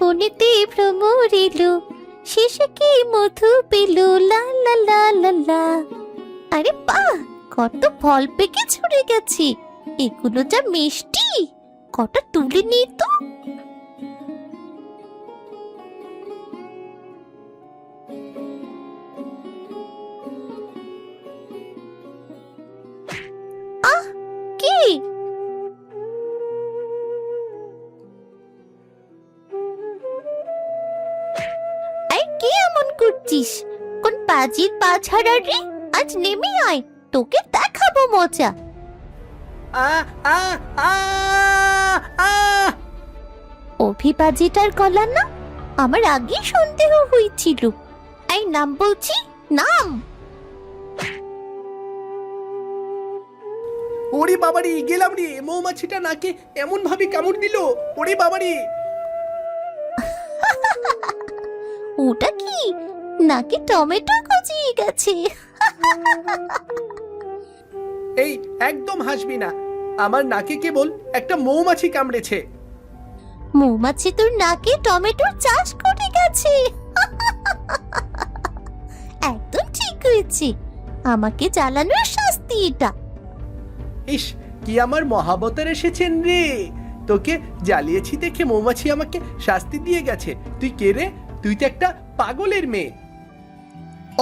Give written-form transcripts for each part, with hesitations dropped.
বনেতে ভ্রমর এলো, শেষে কি মধু পেল, লা লা লা লা লা। আরে বাহ, কত ফল পেকে ঝরে গেছে, এগুলো যা মিষ্টি, কটা তুলে নিই তো। আহ, কি? এই কি এমন করছিস? কোন পাজির পা ছাড়া রে? আজ নেমে আয়, তোকে দেখাবো মজা। আ আ আ আ অভিবাজিটার গলা না? আমার আগে সন্দেহ হয়েছিল। এই নাম বলছি, নাম। ওরে বাবারি, গেলাম রে। মৌমাছিটা নাকে এমন ভাবে কামড় দিল, ওরে বাবারি। ওটা কি? নাকি টমেটো গজিয়ে গেছে? এই একদম হাসবি না, আমার নাকে কেবল একটা মৌমাছি কামড়েছে। মৌমাছি তোর নাকে টমেটোর চাষ করে গেছে। একদম ঠিক হয়েছে, আমাকে জ্বালানোর শাস্তি এটা। ইস, কি আমার মহাবতার এসেছেন রে। তোকে জ্বালিয়েছি দেখে মৌমাছি আমাকে শাস্তি দিয়ে গেছে। তুই কে রে? তুই তো একটা পাগলের মেয়ে।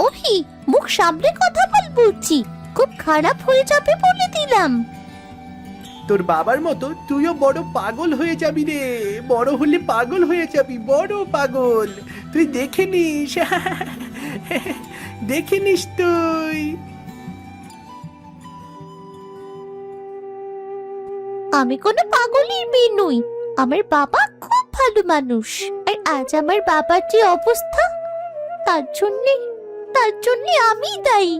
ওহি, মুখ সামনে কথা বল বলছি, খুব খারাপ হয়ে যাবে বলে দিলাম। তোর বাবার মতো তুইও বড় পাগল হয়ে যাবি রে। বড় হলে পাগল হয়ে যাবি, বড় পাগল। তুই দেখে নিস। দেখে নিস তুই। আমি কোনো পাগলের মেয়ে নই, আমার বাবা খুব ভালো মানুষ। আর আজ আমার বাবার যে অবস্থা, তার জন্যে আমি দায়ী।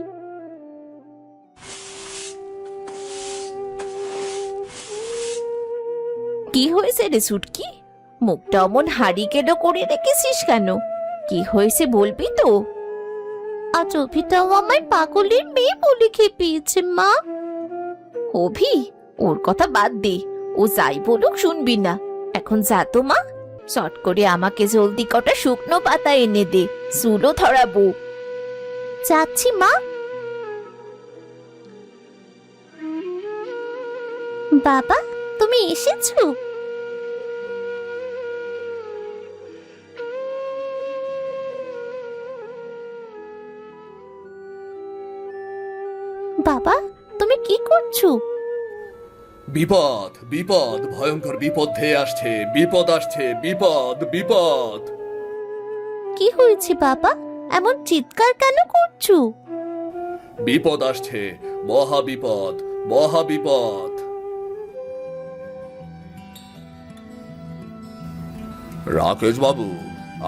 কি হয়েছে রে সুটকি? মুখটা অমন হাড়ি কেন করে রেখেছিস কেন? কি হয়েছে বলবি তো? আজ অভিটাও আমার পাগলের মেয়ে বলে খেপিয়েছে মা। অভি, ওর কথা বাদ দে, ও যাই বলুক শুনবি না। এখন যা তো মা, চট করে আমাকে জলদি কটা শুকনো পাতা এনে দে, চুলও ধরাবো। যাচ্ছি মা। বাবা, তুমি এসেছো? বাবা, তুমি কি করছো? বিপদ, বিপদ, ভয়ঙ্কর বিপদ ধেয়ে আসছে। বিপদ আসছে, বিপদ, বিপদ। কি হয়েছে বাবা, এমন চিৎকার কেন করছো? বিপদ আসছে, মহা বিপদ, মহা বিপদ। রাকেশ বাবু,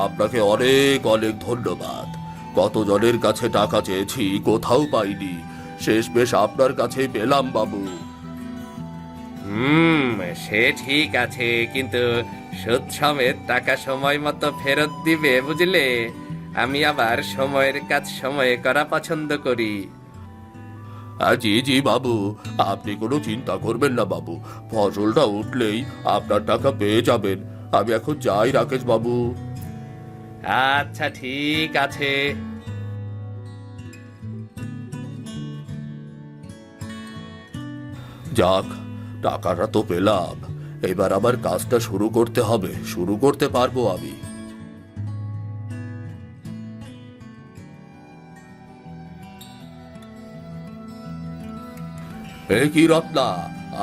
আপনাকে অনেক অনেক ধন্যবাদ। কতজনের কাছে টাকা চেয়েছি, কোথাও পাইনি, শেষমেশ আপনার কাছেই পেলাম বাবু। সে ঠিক আছে, কিন্তু সুদ সমেত টাকা সময় মতো ফেরত দিবে, বুঝলে? আমি আবার সময়ের কাজ সময়ে করা পছন্দ করি। জি জি বাবু, আপনি কোনো চিন্তা করবেন না বাবু। ফসলটা উঠলেই আপনার টাকা পেয়ে যাবেন। আমি এখন যাই রাকেশ বাবু। আচ্ছা, ঠিক আছে। যাক, টাকাটা তো পেলাম। এবার আমার কাজটা শুরু করতে হবে, শুরু করতে পারবো আমি। এ কি রত্না,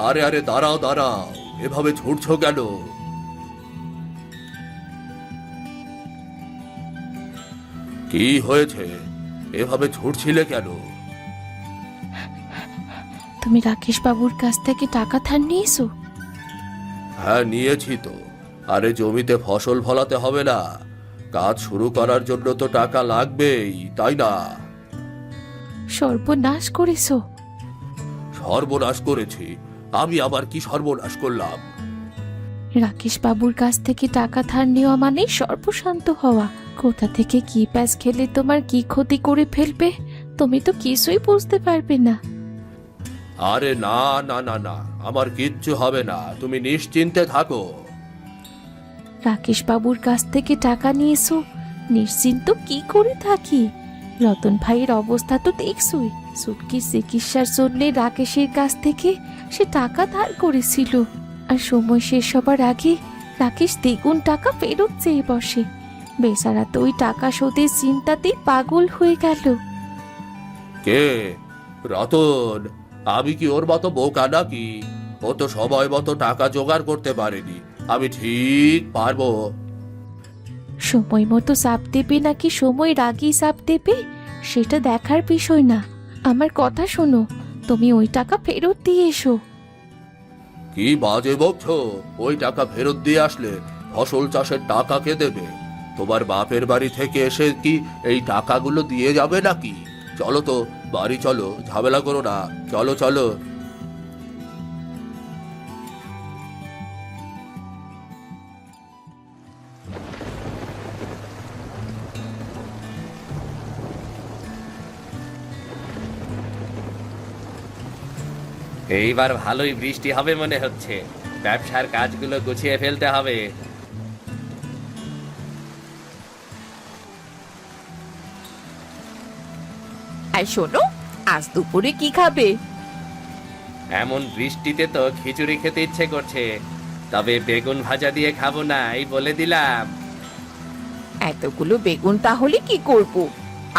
আরে আরে দাঁড়াও দাঁড়াও, এভাবে ছুটছো কেন? কি হয়েছে, এভাবে ছুটছিলে কেন? তুমি রাকেশ বাবুর কাছ থেকে টাকা ধার নিয়েছো? হ্যাঁ, নিয়েছি তো। আরে জমিতে ফসল ফলাতে হবে না? কাজ শুরু করার জন্য তো টাকা লাগবেই, তাই না? সর্বনাশ করেছো। সর্বনাশ করেছি? আমি আবার কি সর্বনাশ করলাম? রাকেশ বাবুর কাছ থেকে টাকা ধার নেওয়া মানে সর্বশান্ত হওয়া। কোথা থেকে কি প্যাচ খেলে তোমার কি ক্ষতি করে ফেলবে, তুমি তো কিছুই বুঝতে পারবে না। আরে না না না না, আমার কিচ্ছু হবে না, তুমি নিশ্চিন্তে থাকো। রাকেশ বাবুর কাছ থেকে টাকা নিয়েছো, নিশ্চিন্ত কি করে থাকি? রতন ভাইয়ের অবস্থা তো দেখছই। সুটকির চিকিৎসার জন্য রাকেশের কাছ থেকে সে টাকা ধার করেছিল, আর সময় শেষ হবার আগে রাকেশ দ্বিগুণ টাকা ফেরত চেয়ে বসে। বেচারা তো ওই টাকা শোধের চিন্তাতেই পাগল হয়ে গেল। কে? রতন? আমি কি ওর মতো বোকা নাকি? ও তো সময় মতো টাকা জোগাড় করতে পারেনি। আমি ঠিক পারবো। সময় মতো চাপ দেবে নাকি সময় আগেই চাপ দেবে সেটা দেখার বিষয় না। আমার কথা শোনো, তুমি ওই টাকা ফেরত দিয়ে এসো। কি বাজে বকছো? ওই টাকা ফেরত দিয়ে আসলে ফসল চাষের টাকা কে দেবে? তোমার বাপের বাড়ি থেকে এসে কি এই টাকাগুলো দিয়ে যাবে নাকি? চলো তো বাড়ি চলো, ঝামেলা করো না, চলো চলো। এইবার ভালোই বৃষ্টি হবে মনে হচ্ছে। ব্যবসার কাজগুলো গুছিয়ে ফেলতে হবে। আর শোনো, আজ দুপুরে কি খাবে? এমন বৃষ্টিতে তো খিচুড়ি খেতে ইচ্ছে করছে, তবে বেগুন ভাজা দিয়ে খাবো না, এই বলে দিলাম। এতগুলো বেগুন তাহলে কি করব?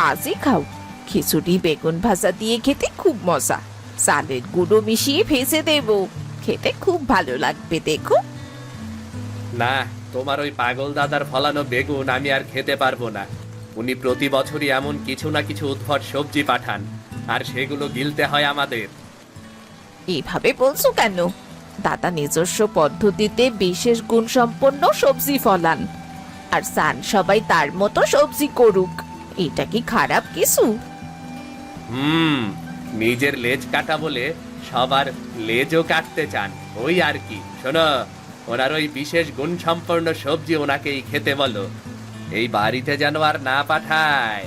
আজই খাও। খিচুড়ি বেগুন ভাজা দিয়ে খেতে খুব মজা। চালের গুঁড়ো মিশিয়ে ভেজে দেব, খেতে খুব ভালো লাগবে দেখো। না, তোমার ওই পাগল দাদার ফলানো বেগুন আমি আর খেতে পারবো না। উনি প্রতি বছরই এমন কিছু না কিছু উদ্ভট সবজি পাঠান, আর সেগুলো গিলতে হয় আমাদের। এভাবে বলছো কেন? দাদা নিজস্ব পদ্ধতিতে বিশেষ গুণসম্পন্ন সবজি ফলান, আর চান সবাই তার মতো সবজি করুক। এটা কি খারাপ কিছু? নিজের লেজ কাটা বলে সবার লেজও কাটতে চান, ওই আর কি। শোনো, ওনার ওই বিশেষ গুণসম্পন্ন সবজি ওনাকেই খেতে বলো, এই বাড়িতে যেন আর না পাঠায়।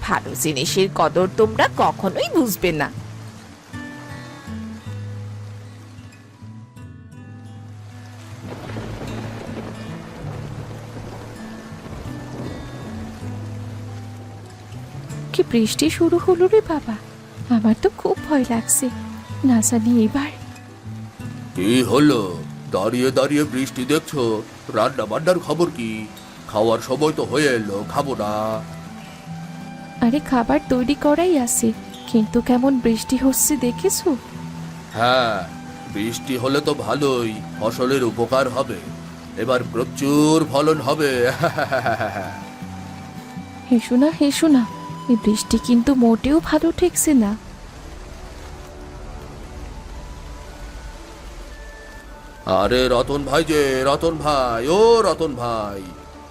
ভালো জিনিসের কদর তোমরা কখনোই বুঝবে না। কি বৃষ্টি শুরু হলো রে বাবা, আমার তো খুব ভয় লাগছে। না জানি এবার। কি হলো? দাঁড়িয়ে দাঁড়িয়ে বৃষ্টি দেখছো? রান্না বান্নার খবর কি? খাওয়ার সময় তো হয়ে এলো, খাবো না? আরে খাবার তৈরি করাই আছে, কিন্তু কেমন বৃষ্টি হচ্ছে দেখেছো? হ্যাঁ, বৃষ্টি হলে তো ভালোই, ফসলের উপকার হবে। এবার প্রচুর ফলন হবে। হেসো না, হেসো না, এই বৃষ্টি কিন্তু মোটেও ভালো ঠেকছে না। আরে রতন ভাই যে, রতন ভাই, ও রতন ভাই,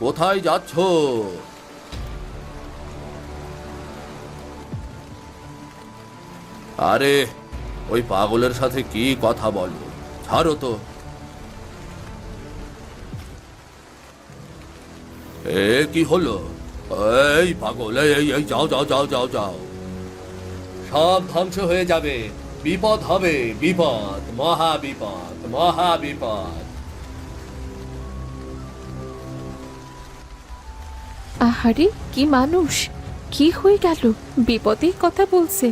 কোথায় যাচ্ছ? আরে ওই পাগলের সাথে কি কথা বলো, ছাড়ো তো। এ কি হলো? এই পাগল, এই এই যাও যাও যাও যাও যাও। সব ধ্বংস হয়ে যাবে, বিপদ হবে, বিপদ, মহা বিপদ, মহা বিপদ। আহারে কি মানুষ, কি হয়ে গেল? বিপদের কথা বলছে,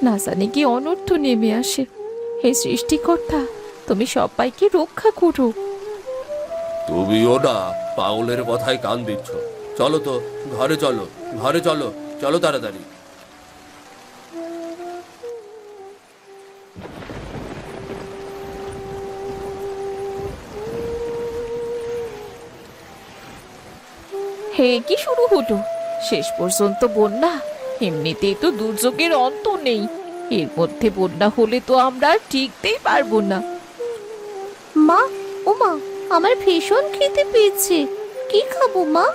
না জানি কি অনর্থ নেমে আসে। হে সৃষ্টিকর্তা, তুমি সবাইকে রক্ষা করো। তুমিও না পাগলের কথায় কান দিচ্ছ। চলো তো ঘরে চলো, ঘরে চলো, চলো তাড়াতাড়ি। হে কি শুরু হলো? শেষ পর্যন্ত বন্যা। এমনিতেই তো দুর্যোগের অন্ত নেই, এর মধ্যে বন্যা হলে তো আমরা আর টিকতেই পারবো না। মা, ও মা, আমার ভীষণ খেতে পেয়েছে। কি খাবো মা?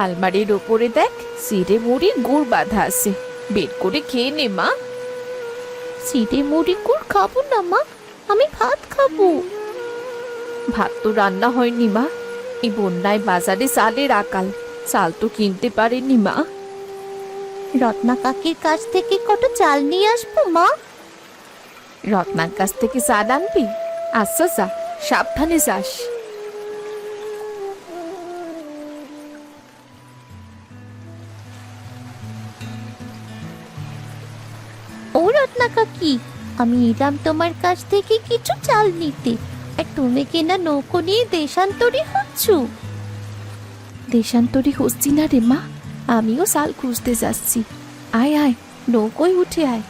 আলমারির ওপরে দেখ, চিড়ে মুড়ি গুড় বাঁধা আছে, বের করে খেয়ে নে মা। চিড়ে মুড়ি গুড় খাবো না মা, আমি ভাত খাবো। ভাত তো রান্না হয়নি মা, এই বন্যায় বাজারে চালের আকাল, চাল তো কিনতে পারেনি মা। রত্না কাকির কাছ থেকে কত চাল নিয়ে আসবো মা? রত্নার কাছ থেকে চাল আনবি? আচ্ছা যা, সাবধানে যাস। ও রত্না কাকি, আমি এলাম তোমার কাছ থেকে কিছু চাল নিতে, আর তুমি কিনা নৌকো নিয়ে দেশান্তরী হচ্ছ। দেশান্তরী হচ্ছি না রে মা, আমিও সাল খুঁজতে যাচ্ছি। আয় আয়, নৌকোয় উঠে আয়।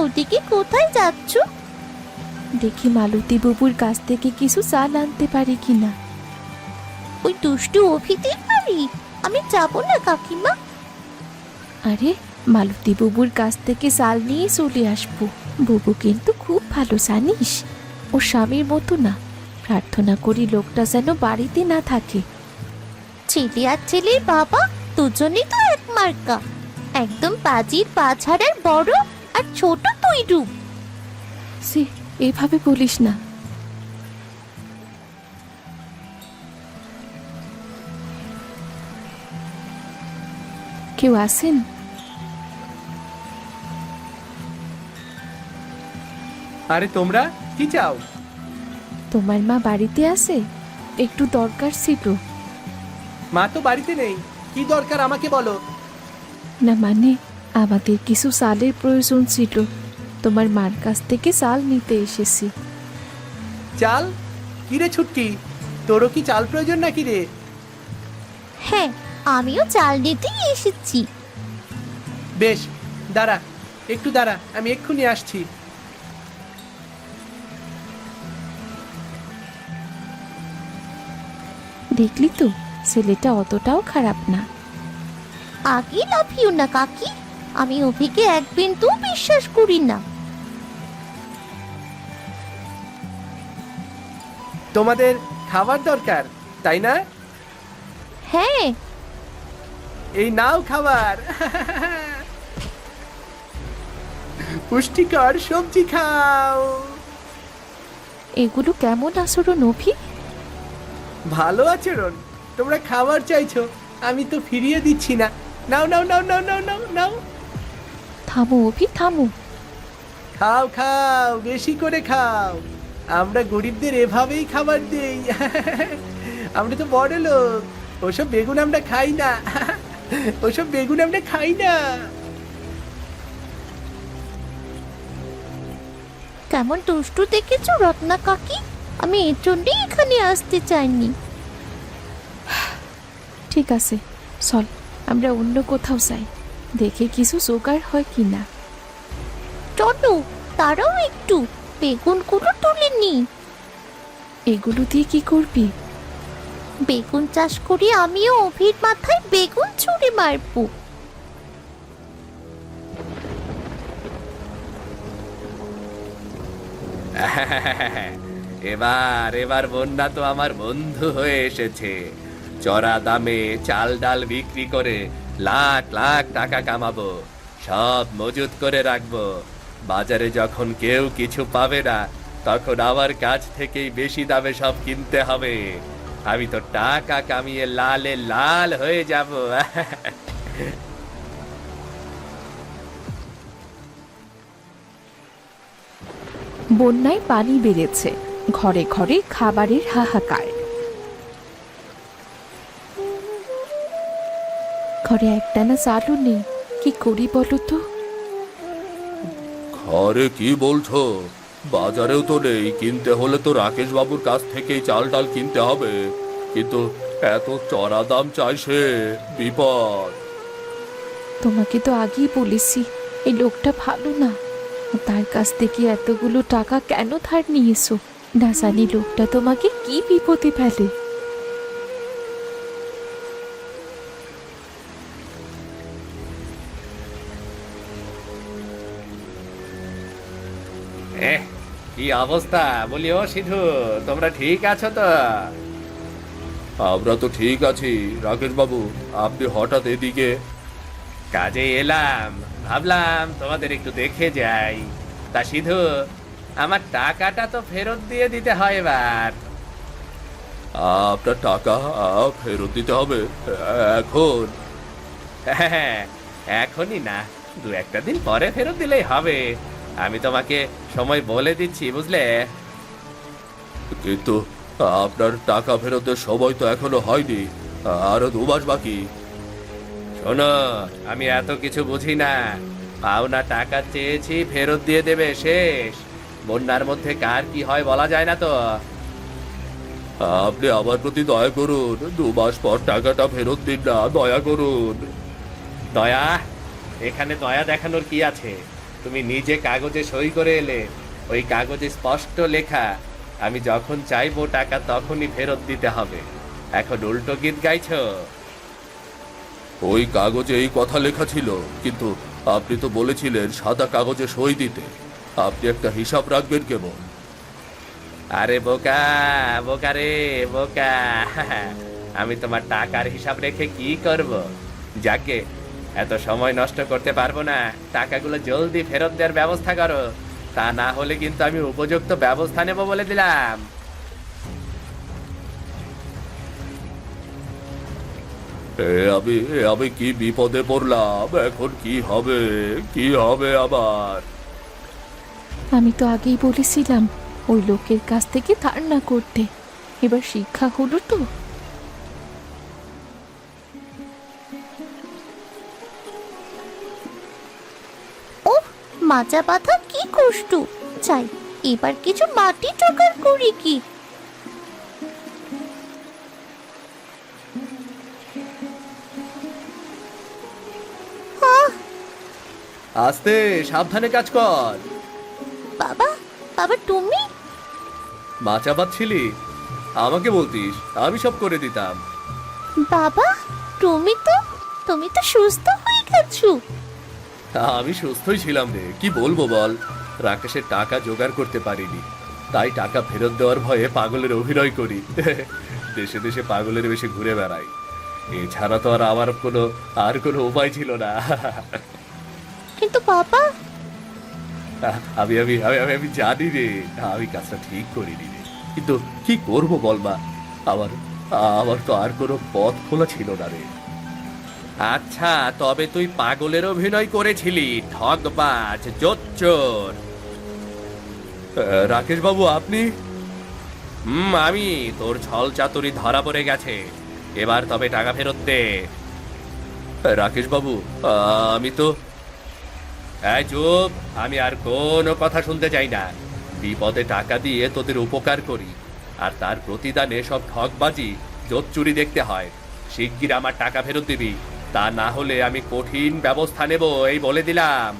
ওদিকে কোথায় যাচ্ছ? দেখি মালতী বাবুর কাছ থেকে কিছু চাল আনতে পারি কিনা। ওই দুষ্টু অভিদের বাড়ি? আমি যাব না কাকিমা। আরে, মালতী বাবুর কাছ থেকে চাল নিয়ে চলে আসবো। বাবু কিন্তু খুব ভালো জানিস, ওর স্বামীর মতো না। প্রার্থনা করি লোকটা যেন বাড়িতে না থাকে। ছেলে আর ছেলের বাবা দুজনেই তো এক মার্কা, একদম বাজির পা ছাড়ার বড় আর ছোট তুই রূপ। সে এভাবে বলিস না। কেউ আছেন? আরে তোমরা কি চাও? তোমার মা বাড়িতে আছে? একটু দরকার ছিল। মা তো বাড়িতে নেই, কি দরকার আমাকে বলো। না মানে, আমাদের কিছু চালের প্রয়োজন ছিল, তোমার মার কাছ থেকে চাল নিতে এসেছি। চাল? কিরে ছুটকি, তোরও কি চাল প্রয়োজন নাকি রে? হ্যাঁ, আমিও চাল নিতেই এসেছি। বেশ, দাঁড়া, একটু দাঁড়া, আমি এক্ষুনি আসছি। দেখলি তো, ছেলেটা অতটাও খারাপ না। আগে লাফিও না কাকি, আমি অভিকে এক বিন্দু বিশ্বাস করি না। তোমাদের খাবার দরকার, তাই না? হ্যাঁ। এই নাও খাবার। পুষ্টিকর সবজি খাও। এগুলো কেমন আচরণ অভি? ভালো আচরণ। তোমরা খাবার চাইছো, আমি তো ফিরিয়ে দিচ্ছি না। নাও নাও নাও নাও নাও নাও নাও। থামো অভি, থামো। খাও খাও, বেশি করে খাও। আমরা গরিবদের এভাবেই খাবার দেই। আমরা তো বড় লোক, ওসব বেগুন আমরা খাই না। ওসব বেগুন আমরা খাই না। কেমন দুষ্টু দেখেছো রত্না কাকি, আমি এর জন্যই এখানে আসতে চাইনি। ঠিক আছে, চল আমরা অন্য কোথাও যাই, দেখে কিছু জোগাড় হয় কিনা। চলো, তারাও একটু বেগুনগুলো তুলে নি। এগুলো দিয়ে কি করবি? বেগুন চাষ করি, আমিও অভির মাথায় বেগুন ছুঁড়ে মারবো। এবার এবার বন্যা তো আমার বন্ধু হয়ে এসেছে। চড়া দামে চাল ডাল বিক্রি করে লাখ লাখ টাকা কামাবো, সব মজুত করে রাখবো। বাজারে যখন কেউ কিছু পাবে না, তখন আমার কাছ থেকেই বেশি দামে সব কিনতে হবে। আমি তো টাকা কামিয়ে লালে লাল হয়ে যাব। বন্যায় পানি বেড়েছে, ঘরে ঘরে খাবারের হাহাকার। ঘরে একটানা চালও নেই, কি করি বলো তো? ঘরে কি বলছো? বাজারেও তো নেই, কিনতে হলে তো রাকেশ বাবুর কাছ থেকেই চাল ডাল কিনতে হবে। কিন্তু এত চড়া দাম চাইছে, বিপদ। তোমাকে তো আগেই বলেছি, এই লোকটা ভালো না। তার কাছ থেকে এতগুলো টাকা কেন ধার নিয়েছো? না জানি লোকটা তোমাকে কি বিপদে ফেলে। কি অবস্থা বলি ও সিধু, তোমরা ঠিক আছো তো? আমরা তো ঠিক আছি। রাকেশ বাবু, আপনি হঠাৎ এদিকে? কাজে এলাম, ভাবলাম তোমাদের একটু দেখে যাই। তা সিধু, আমার টাকাটা তো ফেরত দিয়ে দিতে হয় এবার। আপনার টাকা ফেরত দিতে হবে এখন? হ্যাঁ, এখনই না, দু একটা দিন পরে ফেরত দিলেই হবে। আমি তোমাকে সময় বলে দিচ্ছি, বুঝলে? কিন্তু আপনার টাকা ফেরতের সময় তো এখনো হয়নি, আরো 2 মাস বাকি। শোনো, আমি এত কিছু বুঝি না। পাওনা টাকা চেয়েছি, ফেরত দিয়ে দেবে, শেষ। বন্যার মধ্যে কার কি হয় বলা যায় না তো। আপনি আমার প্রতি দয়া করুন, 2 মাস পর টাকাটা ফেরত দিন না, দয়া করুন। দয়া? এখানে দয়া দেখানোর কি আছে? তুমি নিজে কাগজে সই করে এলে, ওই কাগজে স্পষ্ট লেখা আমি যখন চাইবো টাকা তখনই ফেরত দিতে হবে। এখন উল্টো গীত গাইছো। ওই কাগজে এই কথা লেখা ছিল, কিন্তু আপনি তো বলেছিলেন সাদা কাগজে সই দিতে। আপনি একটা হিসাব রাখবেন কেবল। আরে বোকা, বোকা রে বোকা, আমি তোমার টাকার হিসাব রেখে কি করব? যাকে এত সময় নষ্ট করতে পারবো না, টাকাগুলো জলদি ফেরত দেওয়ার ব্যবস্থা করো, তা না হলে কিন্তু আমি উপযুক্ত ব্যবস্থা নেব বলে দিলাম। আমি কি বিপদে পড়লাম, এখন কি হবে, কি হবে আবার? আমি তো আগেই বলেছিলাম ওই লোকের কাছ থেকে ধার না করতে। এবার শিক্ষা হলো তো। ও, মাজা বাঁধা কি কষ্ট! চাই এবার কিছু মাটি জোগাড় করি কি। আস্তে, সাবধানে কাজ কর। বাবা, বাবা তুমি? মাচা পাচ্ছিলি? আমাকে বলতিস, আমি সব করে দিতাম। বাবা, তুমি তো সুস্থ হয়ে গেছো। আমি সুস্থই ছিলাম রে, কি বলবো বল। রাকেশের টাকা জোগাড় করতে পারিনি, তাই টাকা ফেরত দেওয়ার ভয়ে পাগলের অভিনয় করি। দেশে দেশে পাগলের বেশি ঘুরে বেড়াই। এছাড়া তো আর আমার কোনো উপায় ছিল না। কিন্তু বাবা, আমি আমি আমি আমি আমি জানি রে, আমি কাজটা ঠিক করিনি রে, কিন্তু কি করব বল মা। আমার আমার তো আর কোনো পথ খোলা ছিল না রে। আচ্ছা, তবে তুই পাগলের অভিনয় করেছিলি, ঠকবাজ, জোচ্চোর। রাকেশ বাবু, আপনি? আমি। তোর ছল চাতুরি ধরা পড়ে গেছে, এবার তবে টাকা ফেরত দে। রাকেশ বাবু, আমি তো এই চুপ, আমি আর কোনো কথা শুনতে চাই না। বিপদে টাকা দিয়ে তোদের উপকার করি, আর তার প্রতিদানে সব ঠকবাজি, জোচ্চুরি দেখতে হয়। শিগগির আমার টাকা ফেরত দিবি, তা না হলে আমি কঠিন ব্যবস্থা নেব, এই বলে দিলাম।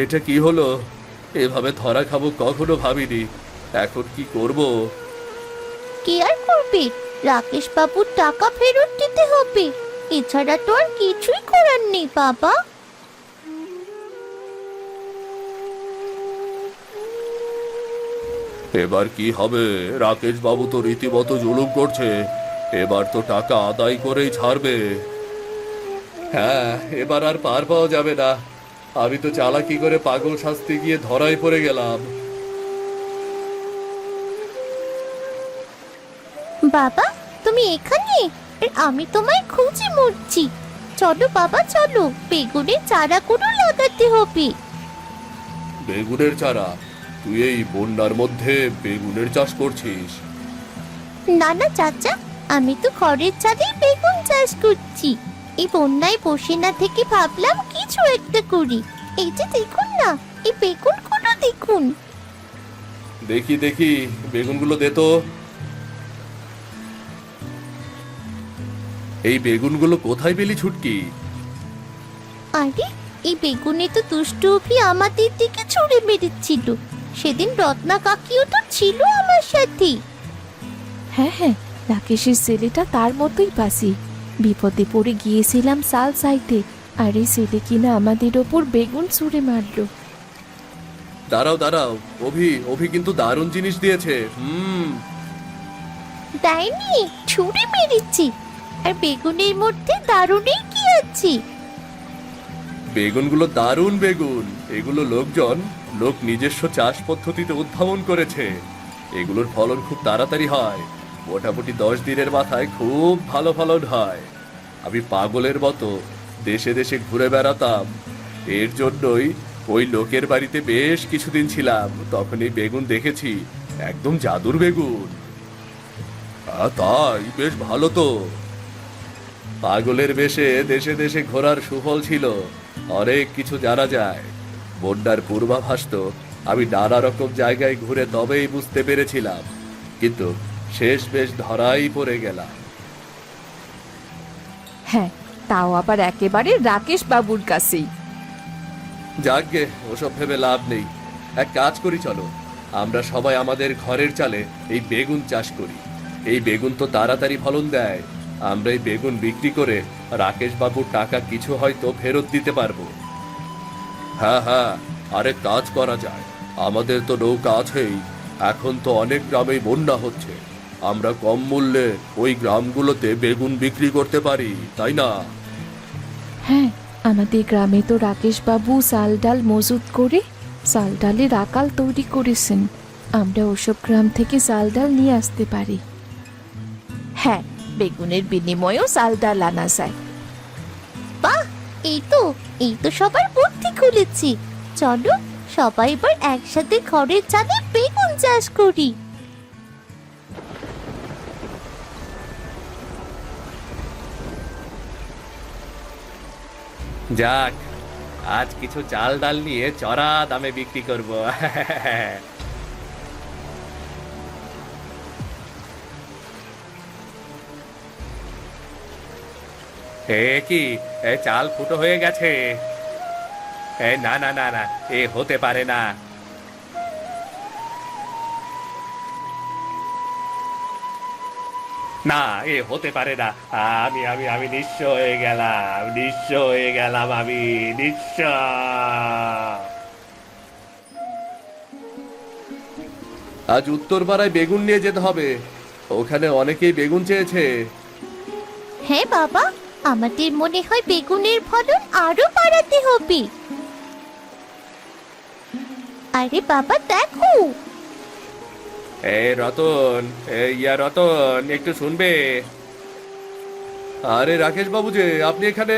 এটা কি হলো? এভাবে ধরা খাবো কখনো ভাবিনি। এখন কি করব? কি আর করবে? রাকেশ বাবুর টাকা ফেরত দিতে হবে, এছাড়া তো আর কিছুই করার নেই বাবা। এবার কি হবে? রাকেশ বাবু তো রীতিমতো জুলুম করছে, এবার তো টাকা আদায় করেই ছাড়বে। হ্যাঁ, এবার আর পার পাওয়া যাবে না। আমি তো চালাকি করে পাগল শাস্তি গিয়ে ধরাই পড়ে গেলাম। বাবা, তুমি এখানে? আর আমি তোমায় খুঁজে মরছি। চলো বাবা, চলো, বেগুনের চারাগুলো লাগাতে হবে। বেগুনের চারা? তুই এই বন্যার মধ্যে বেগুনের চাষ করছিস? না না চাচা, আমি তো ঘরের ছাদেই বেগুন চাষ করছি। এই বন্যায় বসে না থেকে ভাবলাম কিছু একটা করি। এই যে দেখুন না, এই বেগুনগুলো দেখুন। দেখি দেখি, বেগুনগুলো দে তো। এই বেগুনগুলো কোথায় পেলি ছুটকি? আরে, এই বেগুনে তো দুষ্টু অভি আমাদের দিকে ছুঁড়ে মেরেছিল। সেদিন রত্না কাকিও তো ছিল আমার সাথে। হ্যাঁ হ্যাঁ, রাকেশের ছেলেটা তার মতোই বাসি। বিপদে পড়ে গিয়েছিলাম সাল সাইতে, আর এই ছেলে কিনা আমাদের ওপর বেগুন ছুঁড়ে মারলো। দাঁড়াও দাঁড়াও, অভি কিন্তু দারুণ জিনিস দিয়েছে। দেয়নি, ছুঁড়ে মেরেছি। আর বেগুনের মধ্যে দারুণই কি আছে? বেগুনগুলো দারুণ বেগুন। এগুলো লোক নিজস্ব চাষ পদ্ধতিতে উদ্ভাবন করেছে। এগুলোর ফলন খুব তাড়াতাড়ি হয়, মোটামুটি 10 দিনের মাথায় খুব ভালো ফলন হয়। আমি পাগলের মতো দেশে দেশে ঘুরে বেড়াতাম। এর জন্যই ওই লোকের বাড়িতে বেশ কিছুদিন ছিলাম। তখন এই বেগুন দেখেছি, একদম জাদুর বেগুন। তাই বেশ ভালো তো। পাগলের বেশে দেশে দেশে ঘোরার সুফল ছিল অনেক কিছু জানা যায়। বন্যার পূর্বাভাস তো আমি নানা রকম জায়গায় ঘুরে তবেই বুঝতে পেরেছিলাম, কিন্তু শেষ বেশ ধরাই পড়ে গেলাম। হ্যাঁ, তাও আবার একেবারে রাকেশ বাবুর কাছেই। যাকগে, ওসব ভেবে লাভ নেই। এক কাজ করি, চলো আমরা সবাই আমাদের ঘরের চালে এই বেগুন চাষ করি। এই বেগুন তো তাড়াতাড়ি ফলন দেয়। আমরা এই বেগুন বিক্রি করে রাকেশ বাবুর টাকা কিছু হয়তো ফেরত দিতে পারবো। হ্যাঁ হ্যাঁ, আরেক কাজ করা যায়। আমাদের তো নৌকা আছেই। এখন তো অনেক গ্রামেই বন্যা হচ্ছে। আমরা কম মূল্যে ওই গ্রামগুলোতে বেগুন বিক্রি করতে পারি, তাই না? হ্যাঁ, আমাদের গ্রামে তো রাকেশ বাবু চাল ডাল মজুত করে চাল ডালের আকাল তৈরি করেছেন। আমরা ওসব গ্রাম থেকে চাল ডাল নিয়ে আসতে পারি। হ্যাঁ, বেগুনের বিনিময়েও চাল ডাল আনা যায়। বাহ, এই তো সবার বুদ্ধি খুলেছি। চলো সবাই এবার একসাথে ঘরের চালে বেগুন চাষ করি। যাক, আজ কিছু চাল ডাল নিয়ে চড়া দামে বিক্রি করব। কি চাল ফুটো হয়ে গেছে? না না না না, এ হতে পারে না। না, এ হতে পারে না। আমি আমি আমি নিঃস্ব হয়ে গেলাম, নিঃস্ব হয়ে গেলাম, আমি নিঃস্ব। আজ উত্তরপাড়ায় বেগুন নিয়ে যেতে হবে। ওখানে অনেকেই বেগুন চেয়েছে। হ্যাঁ বাবা, আমাদের মনে হয় বেগুনের ফলন আরো বাড়াতে হবে। আরে বাবা দেখো। রতন, রতন, একটু শুনবে? আরে রাকেশ বাবু যে, আপনি এখানে?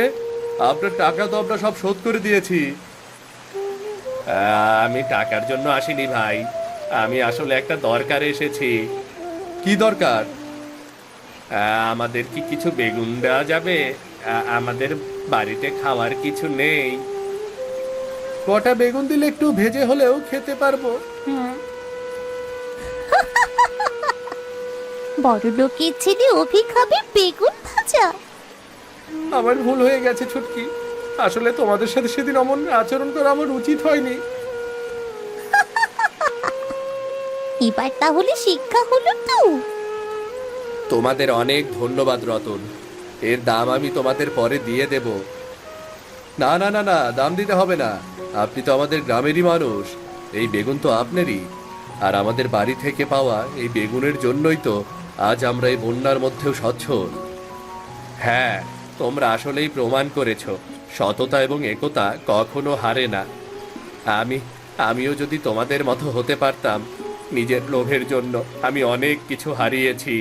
আপনার টাকা তো আমরা সব শোধ করে দিয়েছি। আমি টাকার জন্য আসিনি ভাই, আমি আসলে একটা দরকারে এসেছি। কি দরকার? আমাদের কি কিছু বেগুন দেওয়া যাবে? আমাদের বাড়িতে খাওয়ার কিছু নেই। কটা বেগুন দিলে একটু ভেজে হলেও খেতে পারবো। বড় লোকের ছেলে অভি খাবে বেগুন ভাজা। আমার ভুল হয়ে গেছে ছুটকি। আসলে তোমাদের সাথে সেদিন অমন আচরণ করা আমার উচিত হয়নি। এবার তাহলে শিক্ষা হলো তো। তোমাদের অনেক ধন্যবাদ রতন। এর দাম আমি তোমাদের পরে দিয়ে দেব। না না না না, দাম দিতে হবে না। আপনি তো আমাদের গ্রামেরই মানুষ। এই বেগুন তো আপনারই। আর আমাদের বাড়ি থেকে পাওয়া এই বেগুনের জন্যই তো আজ আমরা এই বন্যার মধ্যেও সচ্ছল। হ্যাঁ, তোমরা আসলেই প্রমাণ করেছো সততা এবং একতা কখনো হারে না। আমিও যদি তোমাদের মতো হতে পারতাম। নিজের লোভের জন্য আমি অনেক কিছু হারিয়েছি।